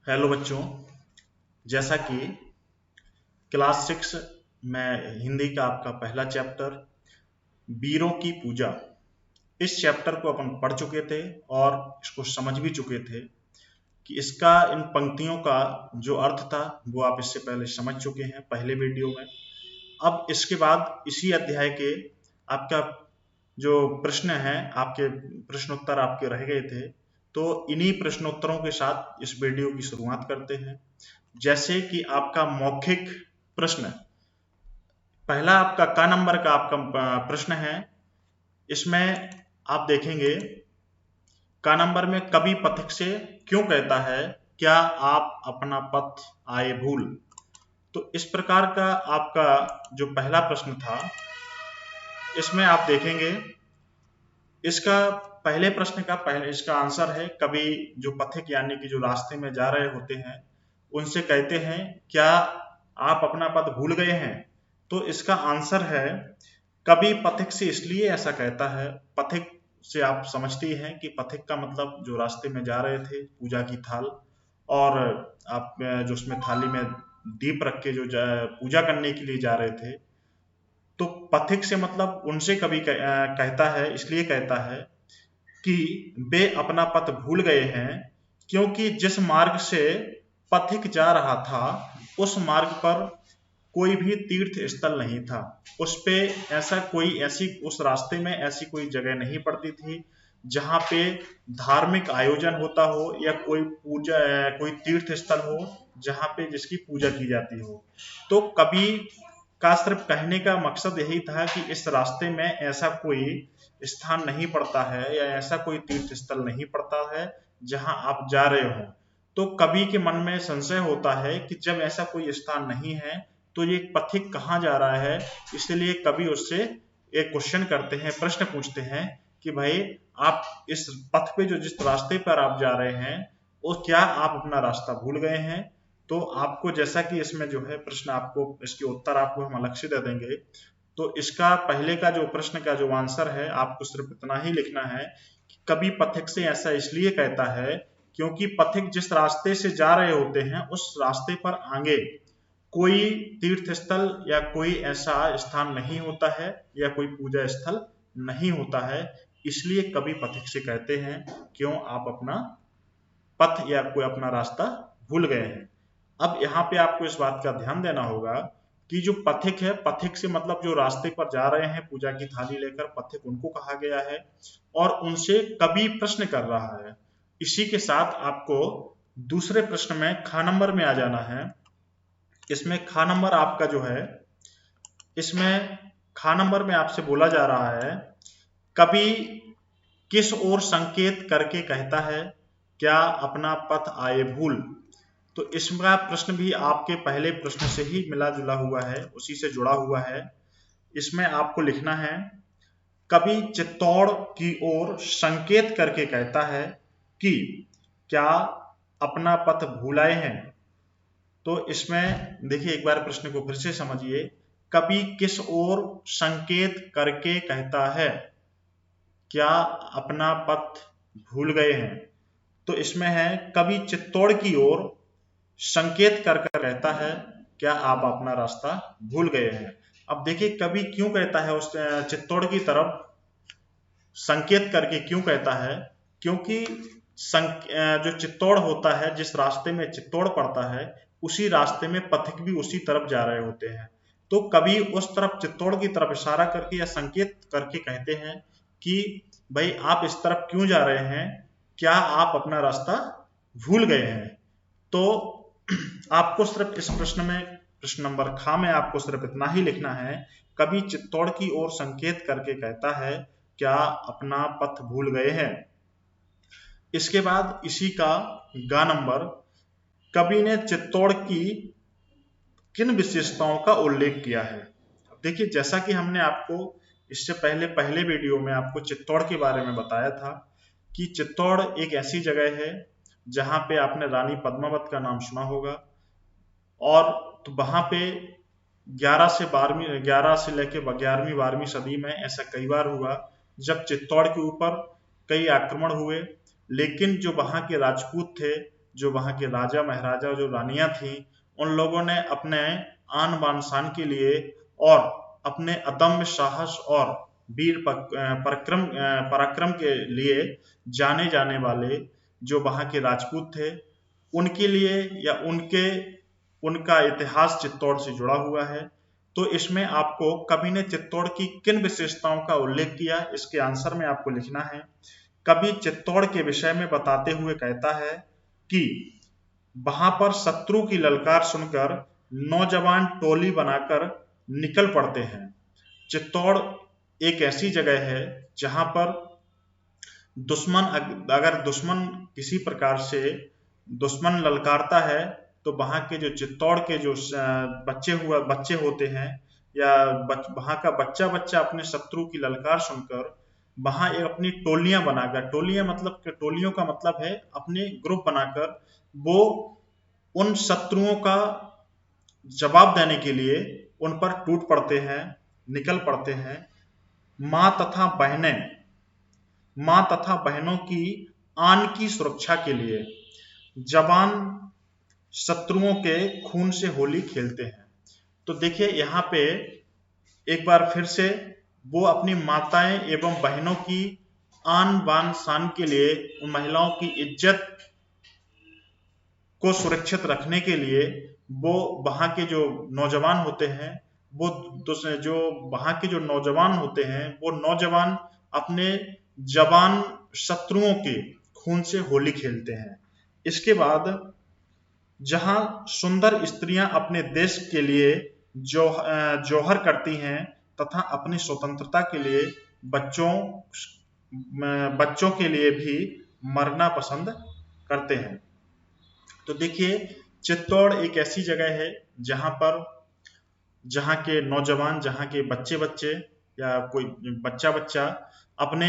Hello बच्चों। जैसा कि क्लास 6 में हिंदी का आपका पहला चैप्टर वीरों की पूजा, इस चैप्टर को अपन पढ़ चुके थे और इसको समझ भी चुके थे कि इसका इन पंक्तियों का जो अर्थ था वो आप इससे पहले समझ चुके हैं पहले वीडियो में। अब इसके बाद इसी अध्याय के आपका जो प्रश्न है, आपके प्रश्नोत्तर आपके रह गए थे, तो इन्हीं प्रश्नोत्तरों के साथ इस वीडियो की शुरुआत करते हैं। जैसे कि आपका मौखिक प्रश्न, पहला आपका क नंबर का आपका प्रश्न है। इसमें आप देखेंगे क नंबर में कवि पथिक से क्यों कहता है क्या आप अपना पथ आए भूल। तो इस प्रकार का आपका जो पहला प्रश्न था, इसमें आप देखेंगे इसका पहले प्रश्न का इसका आंसर है कवि जो पथिक यानी कि जो रास्ते में जा रहे होते हैं उनसे कहते हैं क्या आप अपना पथ भूल गए हैं। तो इसका आंसर है कवि पथिक से इसलिए ऐसा कहता है। पथिक से आप समझते ही हैं कि पथिक का मतलब जो रास्ते में जा रहे थे पूजा की थाल, और आप जो उसमें थाली में दीप रख के जो पूजा करने के लिए जा रहे थे, तो पथिक से मतलब उनसे कवि कहता है, इसलिए कहता है कि वे अपना पथ भूल गए हैं क्योंकि जिस मार्ग से पथिक जा रहा था उस मार्ग पर कोई भी तीर्थ स्थल नहीं था। उस पे ऐसी उस रास्ते में ऐसी कोई जगह नहीं पड़ती थी जहाँ पे धार्मिक आयोजन होता हो या कोई तीर्थ स्थल हो जहाँ पे जिसकी पूजा की जाती हो। तो कवि का सिर्फ कहने का मकसद यही था कि इस रास्ते में ऐसा कोई स्थान नहीं पड़ता है या ऐसा कोई तीर्थ स्थल नहीं पड़ता है जहां आप जा रहे हो। तो कवि के मन में संशय होता है कि जब ऐसा कोई स्थान नहीं है तो ये पथिक कहाँ जा रहा है। इसलिए कवि उससे एक क्वेश्चन करते हैं, प्रश्न पूछते हैं कि भाई आप इस पथ पे जो जिस रास्ते पर आप जा रहे हैं वो क्या आप अपना रास्ता भूल गए हैं। तो आपको जैसा कि इसमें जो है प्रश्न, आपको इसके उत्तर आपको हम अलग से दे देंगे। तो इसका पहले का जो प्रश्न का जो आंसर है आपको सिर्फ इतना ही लिखना है कि कवि पथिक से ऐसा इसलिए कहता है क्योंकि पथिक जिस रास्ते से जा रहे होते हैं उस रास्ते पर आगे कोई तीर्थ स्थल या कोई ऐसा स्थान नहीं होता है या कोई पूजा स्थल नहीं होता है। इसलिए कवि पथिक से कहते हैं क्यों आप अपना पथ या कोई अपना रास्ता भूल गए हैं। अब यहाँ पे आपको इस बात का ध्यान देना होगा कि जो पथिक है, पथिक से मतलब जो रास्ते पर जा रहे हैं पूजा की थाली लेकर, पथिक उनको कहा गया है और उनसे कवि प्रश्न कर रहा है। इसी के साथ आपको दूसरे प्रश्न में ख नंबर में आ जाना है। इसमें ख नंबर आपका जो है, इसमें ख नंबर में आपसे बोला जा रहा है कवि किस ओर संकेत करके कहता है क्या अपना पथ आए भूल। तो इसका प्रश्न भी आपके पहले प्रश्न से ही मिला जुला हुआ है, उसी से जुड़ा हुआ है। इसमें आपको लिखना है कवि चित्तौड़ की ओर संकेत करके कहता है कि क्या अपना पथ भूल आए हैं। तो इसमें देखिए एक बार प्रश्न को फिर से समझिए, कवि किस ओर संकेत करके कहता है क्या अपना पथ भूल गए हैं। तो इसमें है कवि चित्तौड़ की ओर संकेत कर कर कहता है क्या आप अपना रास्ता भूल गए हैं। अब देखिए कवि क्यों कहता है उस चित्तौड़ की तरफ संकेत करके क्यों कहता है, क्योंकि जो चित्तौड़ होता है, जिस रास्ते में चित्तौड़ पड़ता है उसी रास्ते में पथिक भी उसी तरफ जा रहे होते हैं। तो कवि उस तरफ चित्तौड़ की तरफ इशारा करके या संकेत करके कहते हैं कि भाई आप इस तरफ क्यों जा रहे हैं, क्या आप अपना रास्ता भूल गए हैं। तो आपको सिर्फ इस प्रश्न में, प्रश्न नंबर ख में आपको सिर्फ इतना ही लिखना है, कवि चित्तौड़ की ओर संकेत करके कहता है क्या अपना पथ भूल गए हैं। इसके बाद इसी का ग नंबर, कवि ने चित्तौड़ की किन विशेषताओं का उल्लेख किया है। देखिए जैसा कि हमने आपको इससे पहले वीडियो में आपको चित्तौड़ के बारे में बताया था कि चित्तौड़ एक ऐसी जगह है जहां पे आपने रानी पद्मावत का नाम सुना होगा, और तो वहां पे 11 से लेके 11वीं 12वीं सदी में ऐसा कई बार हुआ जब चित्तौड़ के ऊपर कई आक्रमण हुए, लेकिन जो वहां के राजपूत थे जो वहाँ के राजा महाराजा जो रानियां थी, उन लोगों ने अपने आन बान शान के लिए और अपने अदम्य साहस और वीर पराक्रम के लिए जाने जाने वाले जो वहाँ के राजपूत थे, उनके लिए या उनका इतिहास चित्तौड़ से जुड़ा हुआ है। तो इसमें आपको कवि ने चित्तौड़ की किन विशेषताओं का उल्लेख किया, इसके आंसर में आपको लिखना है। कवि चित्तौड़ के विषय में बताते हुए कहता है कि वहां पर शत्रु की ललकार सुनकर नौजवान टोली बनाकर निकल पड़ते हैं। चित्तौड़ एक ऐसी जगह है जहां पर अगर दुश्मन किसी प्रकार से दुश्मन ललकारता है, तो वहां के जो चित्तौड़ के जो बच्चे होते हैं या वहां का बच्चा अपने शत्रु की ललकार सुनकर वहां एक अपनी टोलियां बनाकर, टोलियों का मतलब है अपने ग्रुप बनाकर, वो उन शत्रुओं का जवाब देने के लिए उन पर टूट पड़ते हैं, निकल पड़ते हैं। मां तथा बहनों की आन की सुरक्षा के लिए जवान शत्रुओं के खून से होली खेलते हैं। तो देखिए यहाँ पे एक बार फिर से वो अपनी माताएं एवं बहनों की आन बान शान के लिए, उन महिलाओं की इज्जत को सुरक्षित रखने के लिए वो वहां के जो नौजवान होते हैं, वो नौजवान अपने जवान शत्रुओं के खून से होली खेलते हैं। इसके बाद जहां सुंदर स्त्रियां अपने देश के लिए जौहर करती हैं तथा अपनी स्वतंत्रता के लिए बच्चों के लिए भी मरना पसंद करते हैं। तो देखिए चित्तौड़ एक ऐसी जगह है जहां के नौजवान, जहां के बच्चे या कोई बच्चा अपने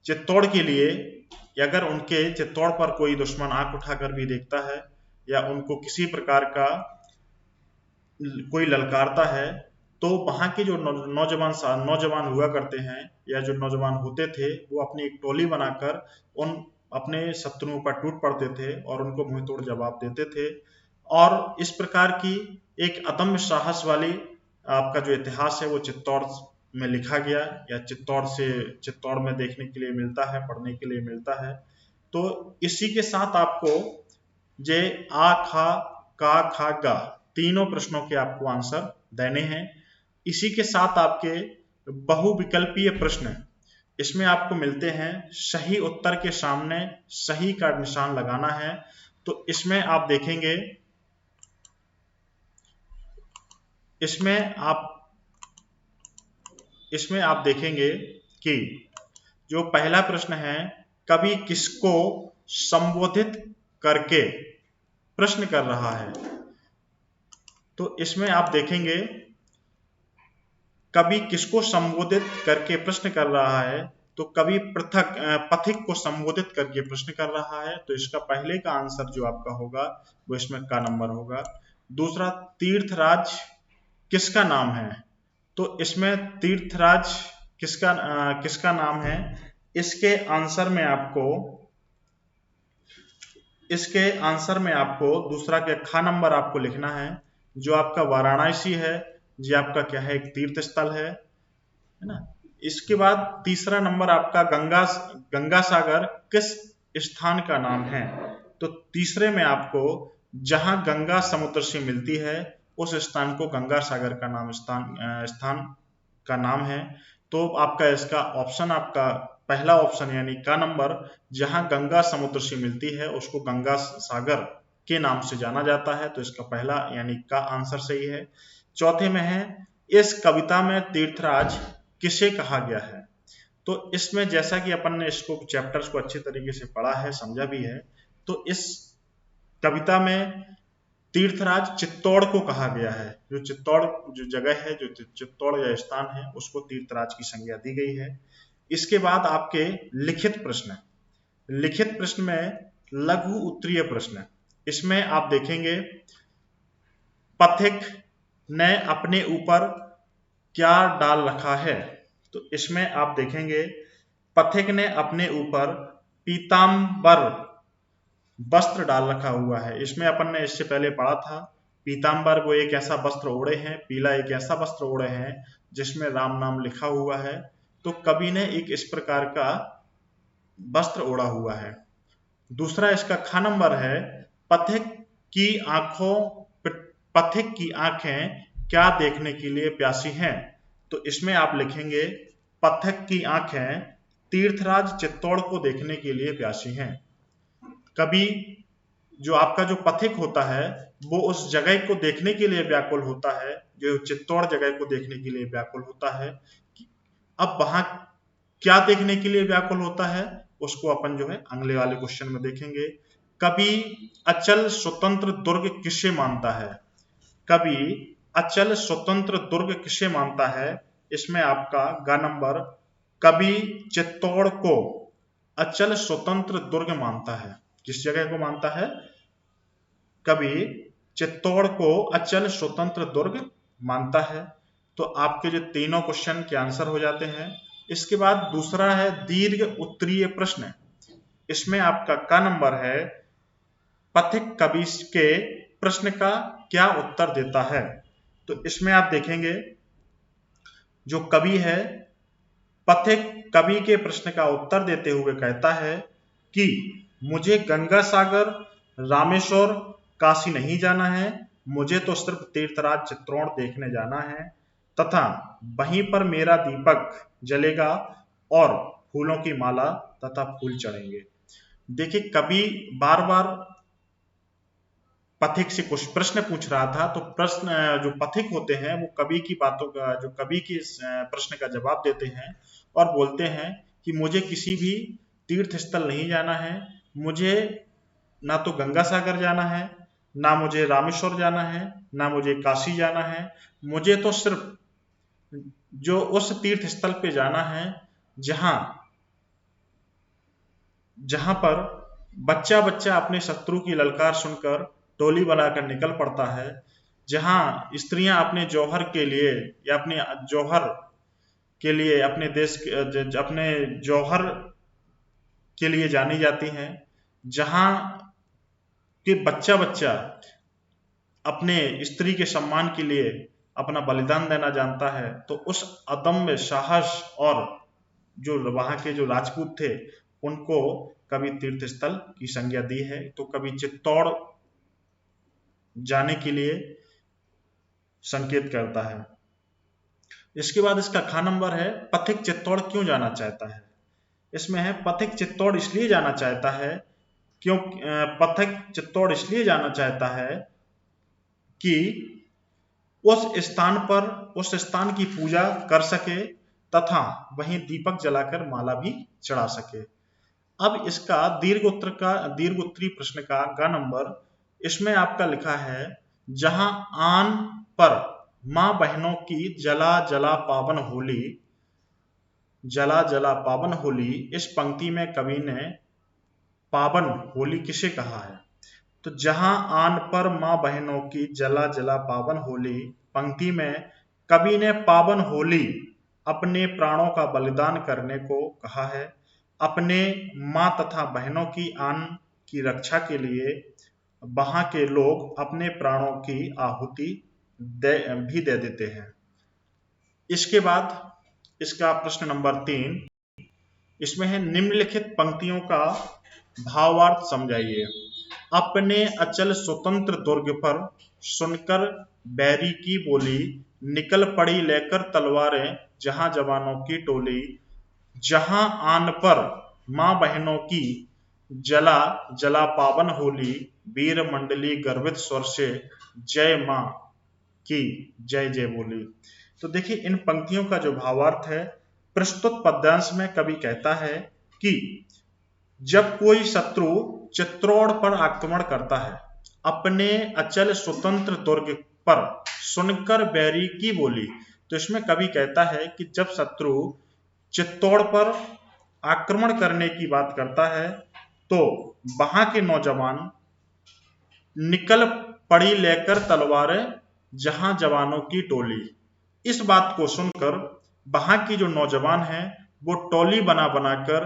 चित्तौड़ के लिए, अगर उनके चित्तौड़ पर कोई दुश्मन आंख उठाकर भी देखता है या उनको किसी प्रकार का कोई ललकारता है, तो वहां के जो नौजवान हुआ करते हैं या जो नौजवान होते थे, वो अपनी एक टोली बनाकर उन अपने शत्रुओं पर टूट पड़ते थे और उनको मुंह तोड़ जवाब देते थे। और इस प्रकार की एक अदम्य साहस वाली आपका जो इतिहास है वो चित्तौड़ में लिखा गया या चित्तौड़ में देखने के लिए मिलता है, पढ़ने के लिए मिलता है। तो इसी के साथ आपको जे आ खा का खा गा तीनों प्रश्नों के आपको आंसर देने हैं। इसी के साथ आपके बहुविकल्पीय प्रश्न इसमें आपको मिलते हैं। सही उत्तर के सामने सही का निशान लगाना है। तो इसमें आप देखेंगे कि जो पहला प्रश्न है, कवि किसको संबोधित करके प्रश्न कर रहा है। तो इसमें आप देखेंगे कवि किसको संबोधित करके प्रश्न कर रहा है, तो कवि पथिक को संबोधित करके प्रश्न कर रहा है। तो इसका पहले का आंसर जो आपका होगा वो इसमें का नंबर होगा। दूसरा, तीर्थराज किसका नाम है, तो इसमें तीर्थराज किसका नाम है, इसके आंसर में आपको दूसरा के खा नंबर आपको लिखना है। जो आपका वाराणसी है, ये आपका क्या है, एक तीर्थ स्थल है ना। इसके बाद तीसरा नंबर आपका गंगा सागर किस स्थान का नाम है। तो तीसरे में आपको जहां गंगा समुद्र से मिलती है उस स्थान को गंगा सागर का स्थान का नाम है। तो आपका इसका ऑप्शन, आपका पहला ऑप्शन यानी का नंबर, जहां गंगा समुद्र से मिलती है उसको गंगा सागर के नाम से जाना जाता है। तो इसका पहला यानी का आंसर सही है। चौथे में है, इस कविता में तीर्थराज किसे कहा गया है। तो इसमें जैसा कि अपन ने इसको चैप्टर्स को अच्छे तरीके से पढ़ा है, समझा भी है, तो इस कविता में तीर्थराज चित्तौड़ को कहा गया है। जो चित्तौड़ जो जगह है, जो चित्तौड़ या स्थान है, उसको तीर्थराज की संज्ञा दी गई है। इसके बाद आपके लिखित प्रश्न में लघु उत्तरीय प्रश्न, इसमें आप देखेंगे पथिक ने अपने ऊपर क्या डाल रखा है। तो इसमें आप देखेंगे पथिक ने अपने ऊपर पीतांबर वस्त्र डाल रखा हुआ है। इसमें अपन ने इससे पहले पढ़ा था, पीताम्बर वो एक ऐसा वस्त्र ओढ़े हैं, पीला एक ऐसा वस्त्र ओढ़े हैं जिसमें राम नाम लिखा हुआ है। तो कवि ने एक इस प्रकार का वस्त्र ओढ़ा हुआ है। दूसरा इसका ख नंबर है, पथिक की आंखों पथिक की आंखें क्या देखने के लिए प्यासी हैं। तो इसमें आप लिखेंगे पथिक की आंखें तीर्थराज चित्तौड़ को देखने के लिए प्यासी हैं। कभी जो आपका जो पथिक होता है वो उस जगह को देखने के लिए व्याकुल होता है, जो चित्तौड़ जगह को देखने के लिए व्याकुल होता है। अब वहां क्या देखने के लिए व्याकुल होता है उसको अपन जो है अगले वाले क्वेश्चन में देखेंगे। कभी अचल स्वतंत्र दुर्ग किसे मानता है। कभी अचल स्वतंत्र दुर्ग किसे मानता है। इसमें आपका ग नंबर, कभी चित्तौड़ को अचल स्वतंत्र दुर्ग मानता है। किस जगह को मानता है। कभी चित्तौड़ को अचल स्वतंत्र दुर्ग मानता है। तो आपके जो तीनों क्वेश्चन के आंसर हो जाते हैं। इसके बाद दूसरा है दीर्घ उत्तरीय प्रश्न। इसमें आपका क नंबर है, पथिक कवि के प्रश्न का क्या उत्तर देता है। तो इसमें आप देखेंगे जो कवि है पथिक कवि के प्रश्न का उत्तर देते हुए कहता है कि मुझे गंगा सागर, रामेश्वर, काशी नहीं जाना है, मुझे तो सिर्फ तीर्थराज चित्तौड़ देखने जाना है तथा वहीं पर मेरा दीपक जलेगा और फूलों की माला तथा फूल चढ़ेंगे। देखिए कवि बार बार पथिक से कुछ प्रश्न पूछ रहा था, तो प्रश्न जो पथिक होते हैं वो कवि की बातों का, जो कवि के प्रश्न का जवाब देते हैं और बोलते हैं कि मुझे किसी भी तीर्थ स्थल नहीं जाना है, मुझे ना तो गंगा सागर जाना है, ना मुझे रामेश्वर जाना है, ना मुझे काशी जाना है, मुझे तो सिर्फ जो उस तीर्थ स्थल पे जाना है जहां जहां पर बच्चा बच्चा अपने शत्रु की ललकार सुनकर टोली बनाकर निकल पड़ता है, जहां स्त्रियां अपने जौहर के लिए या अपने जौहर के लिए अपने देश अपने जौहर के लिए जानी जाती हैं, जहां के बच्चा बच्चा अपने स्त्री के सम्मान के लिए अपना बलिदान देना जानता है। तो उस अदम्य साहस और जो वहां के जो राजपूत थे उनको कभी तीर्थ स्थल की संज्ञा दी है। तो कभी चित्तौड़ जाने के लिए संकेत करता है। इसके बाद इसका ख नंबर है, पथिक चित्तौड़ क्यों जाना चाहता है। इसमें है पथिक चित्तौड़ इसलिए जाना चाहता है क्यों पथिक चित्तौड़ इसलिए जाना चाहता है कि उस स्थान की पूजा कर सके तथा वहीं दीपक जलाकर माला भी चढ़ा सके। अब इसका दीर्घ उत्तरी प्रश्न का ग नंबर, इसमें आपका लिखा है, जहां आन पर मां बहनों की जला जला पावन होली, जला जला पावन होली, इस पंक्ति में कवि ने पावन होली किसे कहा है। तो जहां आन पर मां बहनों की जला जला पावन होली पंक्ति में कवि ने पावन होली अपने प्राणों का बलिदान करने को कहा है। अपने मां तथा बहनों की आन की रक्षा के लिए वहां के लोग अपने प्राणों की आहुति भी दे देते हैं। इसके बाद इसका प्रश्न नंबर 3, इसमें है निम्नलिखित पंक्तियों का भावार्थ समझाइए। अपने अचल स्वतंत्र दुर्ग पर सुनकर बैरी की बोली, निकल पड़ी लेकर तलवारें जहां जवानों की टोली, जहां आन पर मां बहनों की जला जला पावन होली, वीर मंडली गर्वित स्वर से जय मां की जय जय बोली। तो देखिए इन पंक्तियों का जो भावार्थ है, प्रस्तुत पद्यांश में कवि कहता है कि जब कोई शत्रु चित्तौड़ पर आक्रमण करता है, अपने अचल स्वतंत्र दुर्ग पर सुनकर बैरी की बोली। तो इसमें कवि कहता है कि जब शत्रु चित्तौड़ पर आक्रमण करने की बात करता है तो वहां के नौजवान निकल पड़ी लेकर तलवारें जहां जवानों की टोली, इस बात को सुनकर वहां की जो नौजवान हैं वो टोली बना बनाकर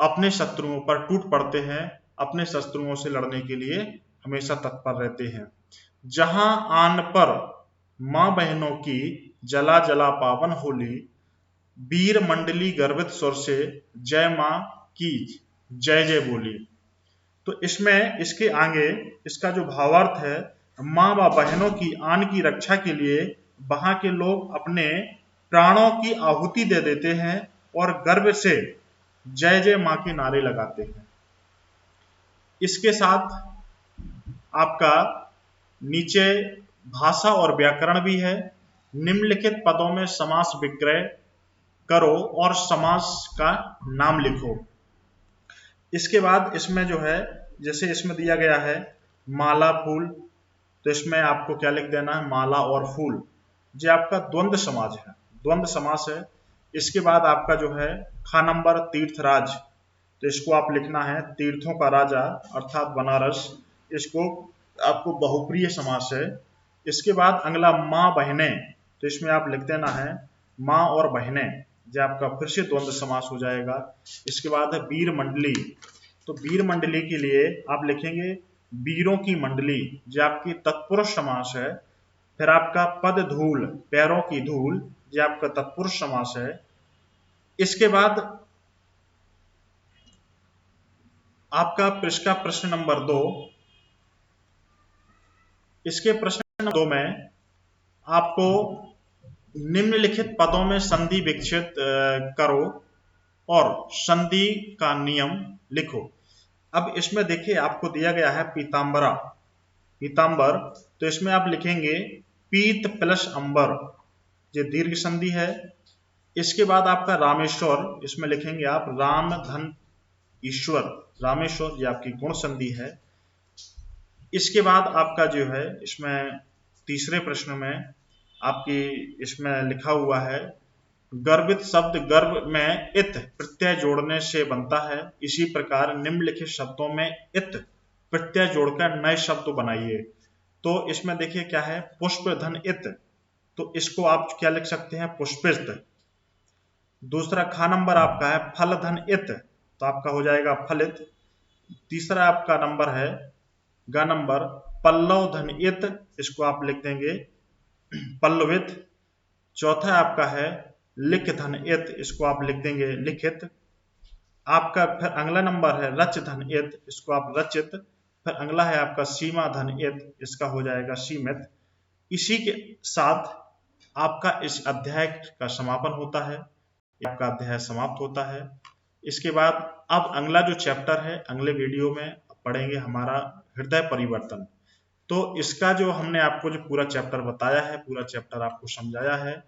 अपने शत्रुओं पर टूट पड़ते हैं, अपने शत्रुओं से लड़ने के लिए हमेशा तत्पर रहते हैं। जहां आन पर माँ बहनों की जला जला पावन होली, वीर मंडली गर्वित स्वर से जय माँ की जय जय बोली। तो इसमें इसके आगे इसका जो भावार्थ है, माँ व बहनों की आन की रक्षा के लिए वहां के लोग अपने प्राणों की आहुति दे देते हैं और गर्व से जय जय माँ के नारे लगाते हैं। इसके साथ आपका नीचे भाषा और व्याकरण भी है। निम्नलिखित पदों में समास विक्रय करो और समास का नाम लिखो। इसके बाद इसमें जो है, जैसे इसमें दिया गया है माला फूल, तो इसमें आपको क्या लिख देना है, माला और फूल। ये आपका द्वंद्व समास है, द्वंद्व समास है। इसके बाद आपका जो है खा नंबर तीर्थराज, तो इसको आप लिखना है तीर्थों का राजा अर्थात बनारस। इसको आपको बहुप्रिय समास है। इसके बाद अगला माँ बहने, तो इसमें आप लिख देना है माँ और बहने, जो आपका फिर से द्वंद्व समास हो जाएगा। इसके बाद है वीर मंडली, तो वीर मंडली के लिए आप लिखेंगे वीरों की मंडली, जो आपकी तत्पुरुष समास है। फिर आपका पद धूल, पैरों की धूल, जो आपका तत्पुरुष समास है। इसके बाद आपका प्रश्न नंबर 2, इसके प्रश्न नंबर 2 में आपको निम्नलिखित पदों में संधि विकसित करो और संधि का नियम लिखो। अब इसमें देखिए आपको दिया गया है पीतांबरा, पीतांबर, तो इसमें आप लिखेंगे पीत प्लस अंबर, ये दीर्घ संधि है। इसके बाद आपका रामेश्वर, इसमें लिखेंगे आप राम धन ईश्वर, रामेश्वर, ये आपकी गुण संधि है। इसके बाद आपका जो है इसमें तीसरे प्रश्न में आपकी इसमें लिखा हुआ है गर्वित शब्द गर्भ में इत प्रत्यय जोड़ने से बनता है। इसी प्रकार निम्नलिखित शब्दों में इत प्रत्यय जोड़कर नए शब्द बनाइए। तो इसमें देखिए क्या है, पुष्प धन इत, तो इसको आप क्या लिख सकते हैं, पुष्पित। दूसरा खा नंबर आपका है फल धन इत, तो आपका हो जाएगा फलित। तीसरा आपका नंबर है ग नंबर पल्लव धन इत, इसको आप लिख देंगे पल्लवित। चौथा आपका है लिख धन इत, इसको आप लिख देंगे लिखित। आपका फिर अगला नंबर है रच धन इत, इसको आप रचित। फिर अगला है आपका सीमा धन इत, इसका हो जाएगा सीमित। इसी के साथ आपका इस अध्याय का समापन होता है, आपका अध्याय समाप्त होता है। इसके बाद अब अगला जो चैप्टर है अगले वीडियो में पढ़ेंगे हमारा हृदय परिवर्तन। तो इसका जो हमने आपको जो पूरा चैप्टर बताया है, पूरा चैप्टर आपको समझाया है,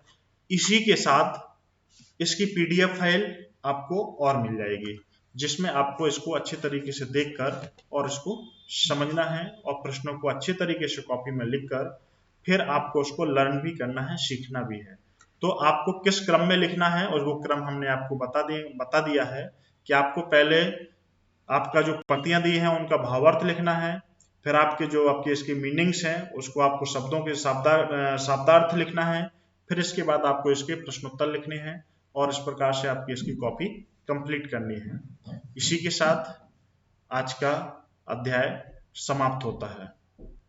इसी के साथ इसकी पीडीएफ फाइल आपको और मिल जाएगी, जिसमें आपको इसको अच्छे तरीके से देखकर और इसको समझना है और प्रश्नों को अच्छे तरीके से कॉपी में लिखकर फिर आपको उसको लर्न भी करना है, सीखना भी है। तो आपको किस क्रम में लिखना है और वो क्रम हमने आपको बता दिया है कि आपको पहले आपका जो पंक्तियां दी हैं उनका भावार्थ लिखना है, फिर आपके जो आपके इसके मीनिंग्स हैं उसको आपको शब्दों के शब्दार्थ लिखना है, फिर इसके बाद आपको इसके प्रश्नोत्तर लिखने हैं और इस प्रकार से आपकी इसकी कॉपी कंप्लीट करनी है। इसी के साथ आज का अध्याय समाप्त होता है।